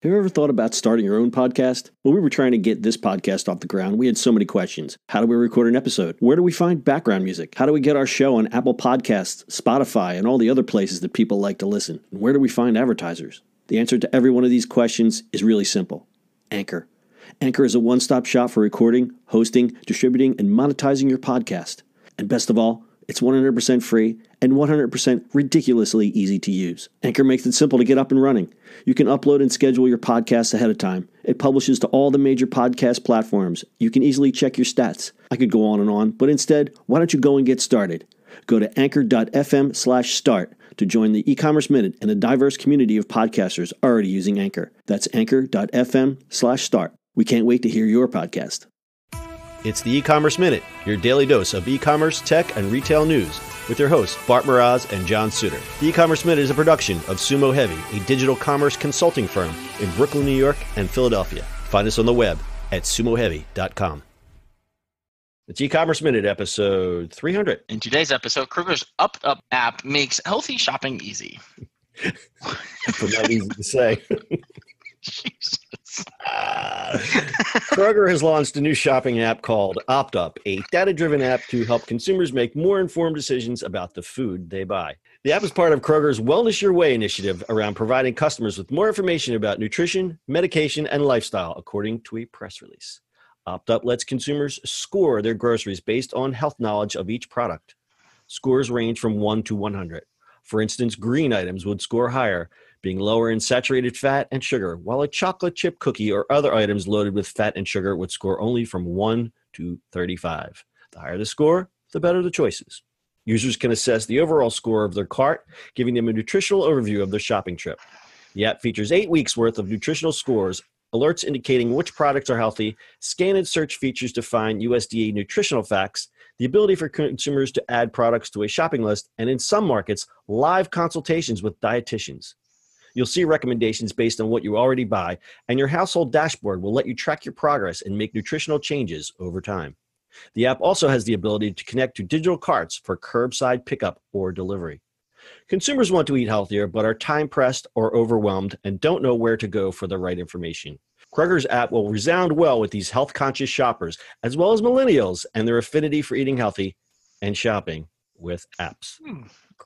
Have you ever thought about starting your own podcast? When we were trying to get this podcast off the ground, we had so many questions. How do we record an episode? Where do we find background music? How do we get our show on Apple Podcasts, Spotify, and all the other places that people like to listen? And where do we find advertisers? The answer to every one of these questions is really simple. Anchor. Anchor is a one-stop shop for recording, hosting, distributing, and monetizing your podcast. And best of all, it's 100% free and 100% ridiculously easy to use. Anchor makes it simple to get up and running. You can upload and schedule your podcasts ahead of time. It publishes to all the major podcast platforms. You can easily check your stats. I could go on, but instead, why don't you go and get started? Go to anchor.fm/start to join the e-commerce minute and a diverse community of podcasters already using Anchor. That's anchor.fm/start. We can't wait to hear your podcast. It's the E-commerce Minute, your daily dose of e-commerce, tech, and retail news with your hosts, Bart Mraz and John Suter. The E-commerce Minute is a production of Sumo Heavy, a digital commerce consulting firm in Brooklyn, New York, and Philadelphia. Find us on the web at sumoheavy.com. It's E-commerce Minute, episode 300. In today's episode, Kroger's OptUp app makes healthy shopping easy. But not easy to say. Jesus. Kroger has launched a new shopping app called OptUp, a data-driven app to help consumers make more informed decisions about the food they buy. The app is part of Kroger's Wellness Your Way initiative around providing customers with more information about nutrition, medication, and lifestyle, according to a press release. OptUp lets consumers score their groceries based on health knowledge of each product. Scores range from 1 to 100. For instance, green items would score higher, being lower in saturated fat and sugar, while a chocolate chip cookie or other items loaded with fat and sugar would score only from 1 to 35. The higher the score, the better the choices. Users can assess the overall score of their cart, giving them a nutritional overview of their shopping trip. The app features 8 weeks' worth of nutritional scores, alerts indicating which products are healthy, scan and search features to find USDA nutritional facts, the ability for consumers to add products to a shopping list, and in some markets, live consultations with dietitians. You'll see recommendations based on what you already buy, and your household dashboard will let you track your progress and make nutritional changes over time. The app also has the ability to connect to digital carts for curbside pickup or delivery. Consumers want to eat healthier, but are time-pressed or overwhelmed and don't know where to go for the right information. Kroger's app will resound well with these health-conscious shoppers, as well as millennials and their affinity for eating healthy and shopping with apps.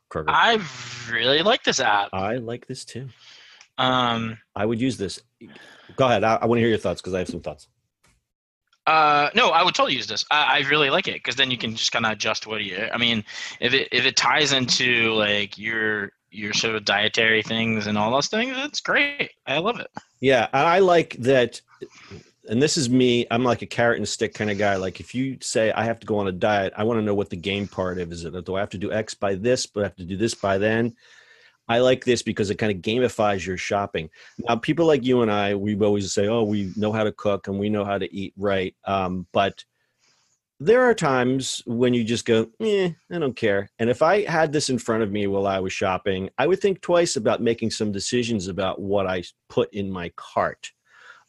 Kroger. I really like this app. I like this too. I would use this. Go ahead. I want to hear your thoughts because I have some thoughts. No, I would totally use this. I really like it because then you can just kind of adjust what you. I mean, if it ties into like your sort of dietary things and all those things, it's great. I love it. Yeah, I like that. And this is me. I'm like a carrot and stick kind of guy. Like if you say I have to go on a diet, I want to know what the game part of is. Do I have to do X by this, but I have to do this by then? I like this because it kind of gamifies your shopping. Now, people like you and I, we always say, oh, we know how to cook and we know how to eat right. But there are times when you just go, I don't care. And if I had this in front of me while I was shopping, I would think twice about making some decisions about what I put in my cart.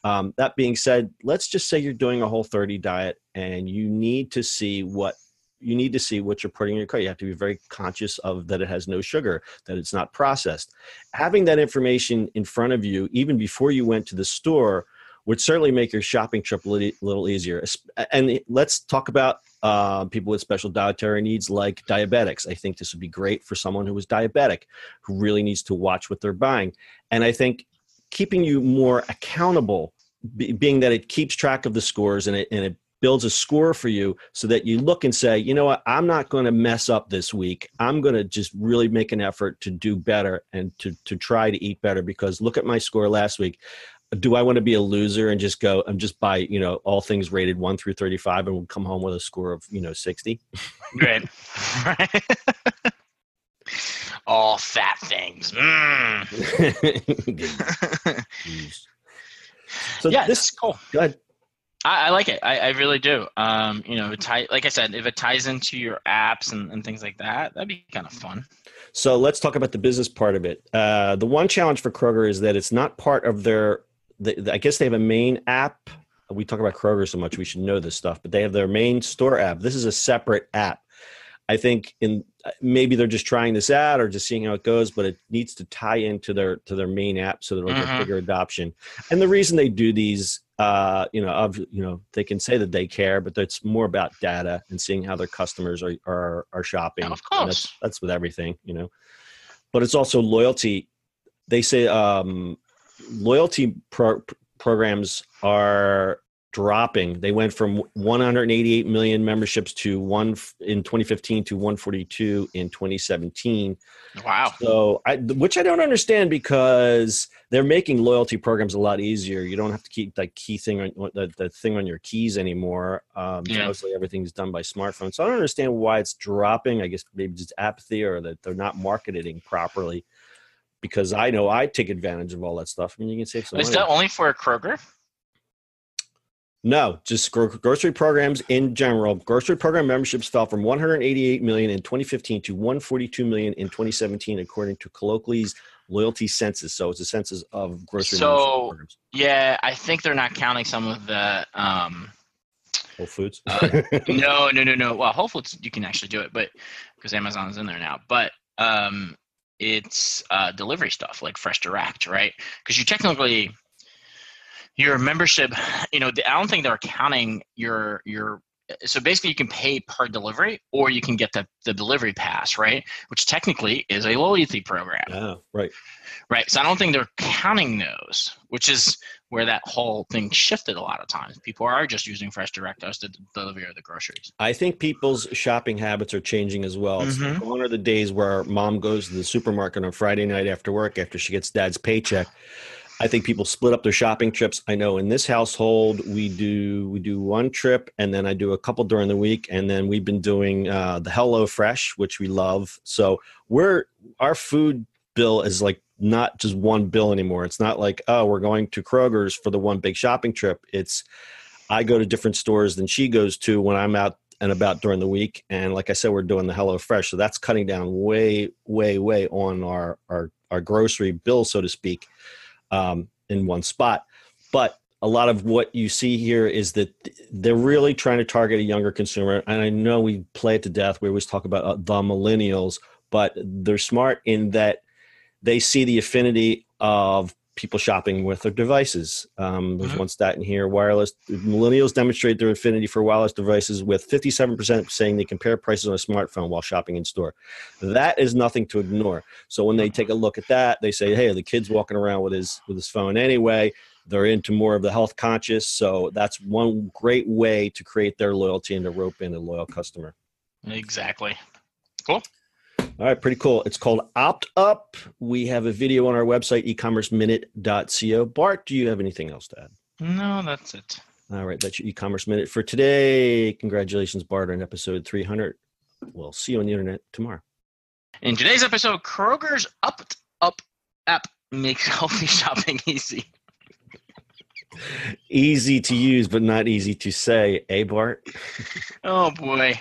That being said, let's just say you're doing a Whole30 diet and you need to see what you're putting in your cart. You have to be very conscious of that it has no sugar, that it's not processed. Having that information in front of you, even before you went to the store, would certainly make your shopping trip a little easier. And let's talk about people with special dietary needs like diabetics. I think this would be great for someone who is diabetic, who really needs to watch what they're buying. And I think keeping you more accountable, being that it keeps track of the scores and it builds a score for you so that you look and say, you know what, I'm not going to mess up this week. I'm going to just really make an effort to do better and to try to eat better, because look at my score last week. Do I want to be a loser and just go and just buy, all things rated 1 through 35 and we'll come home with a score of, 60? Right. All fat things. So yeah, this is cool. Go ahead. I like it. I really do. Like I said, if it ties into your apps and things like that, that'd be kind of fun. So let's talk about the business part of it. The one challenge for Kroger is that it's not part of I guess they have a main app. We talk about Kroger so much, we should know this stuff, but they have their main store app. This is a separate app. I think maybe they're just trying this out or just seeing how it goes, but it needs to tie into their main app so that it'll get bigger adoption. And the reason they do these, they can say that they care, but it's more about data and seeing how their customers are shopping. Yeah, of course, that's with everything, But it's also loyalty. They say loyalty programs are dropping. They went from 188 million memberships in 2015 to 142 in 2017. Wow. So which I don't understand, because they're making loyalty programs a lot easier. You don't have to keep that key thing on the thing on your keys anymore. Mostly everything's done by smartphone. So I don't understand why it's dropping. I guess maybe it's apathy or that they're not marketing properly, because I know I take advantage of all that stuff. I mean, you can save some money. Is that only for Kroger? No, just grocery programs in general. Grocery program memberships fell from 188 million in 2015 to 142 million in 2017, according to Colloquial's loyalty census. So it's a census of grocery membership programs. Yeah, I think they're not counting some of the Whole Foods. No. Well, Whole Foods you can actually do it, but because Amazon is in there now. But it's delivery stuff like Fresh Direct, right? Because you technically. Your membership, I don't think they're counting your. So basically, you can pay per delivery, or you can get the delivery pass, right? Which technically is a loyalty program. Oh, right. Right. So I don't think they're counting those, which is where that whole thing shifted a lot of times. People are just using Fresh Direct as the delivery of the groceries. I think people's shopping habits are changing as well. Gone are the days where mom goes to the supermarket on Friday night after work after she gets dad's paycheck. I think people split up their shopping trips. I know in this household we do one trip, and then I do a couple during the week, and then we've been doing the Hello Fresh, which we love. So our food bill is like not just one bill anymore. It's not like, oh, we're going to Kroger's for the one big shopping trip. It's I go to different stores than she goes to when I'm out and about during the week. And like I said, we're doing the Hello Fresh, so that's cutting down way, way, way on our grocery bill, so to speak. In one spot. But a lot of what you see here is that they're really trying to target a younger consumer. And I know we play it to death. We always talk about the millennials, but they're smart in that they see the affinity of people shopping with their devices. There's one stat in here, millennials demonstrate their affinity for wireless devices, with 57% saying they compare prices on a smartphone while shopping in store. That is nothing to ignore. So when they take a look at that, they say, hey, the kid's walking around with his phone anyway. They're into more of the health conscious. So that's one great way to create their loyalty and to rope in a loyal customer. Exactly. Cool. All right, pretty cool. It's called OptUp. We have a video on our website, ecommerceminute.co. Bart, do you have anything else to add? No, that's it. All right, that's your e-commerce minute for today. Congratulations, Bart, on episode 300. We'll see you on the internet tomorrow. In today's episode, Kroger's OptUp app makes healthy shopping easy. Easy to use, but not easy to say, eh, Bart? Oh, boy.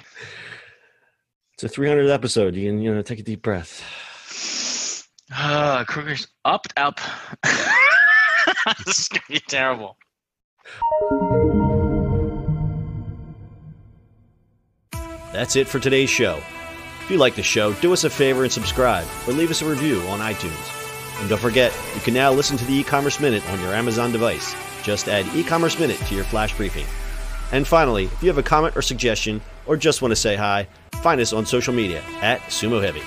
It's a 300th episode. You can, take a deep breath. Kroger's OptUp. This is going to be terrible. That's it for today's show. If you like the show, do us a favor and subscribe, or leave us a review on iTunes. And don't forget, you can now listen to the e-commerce minute on your Amazon device. Just add e-commerce minute to your flash briefing. And finally, if you have a comment or suggestion, or just want to say hi, find us on social media @Sumo Heavy.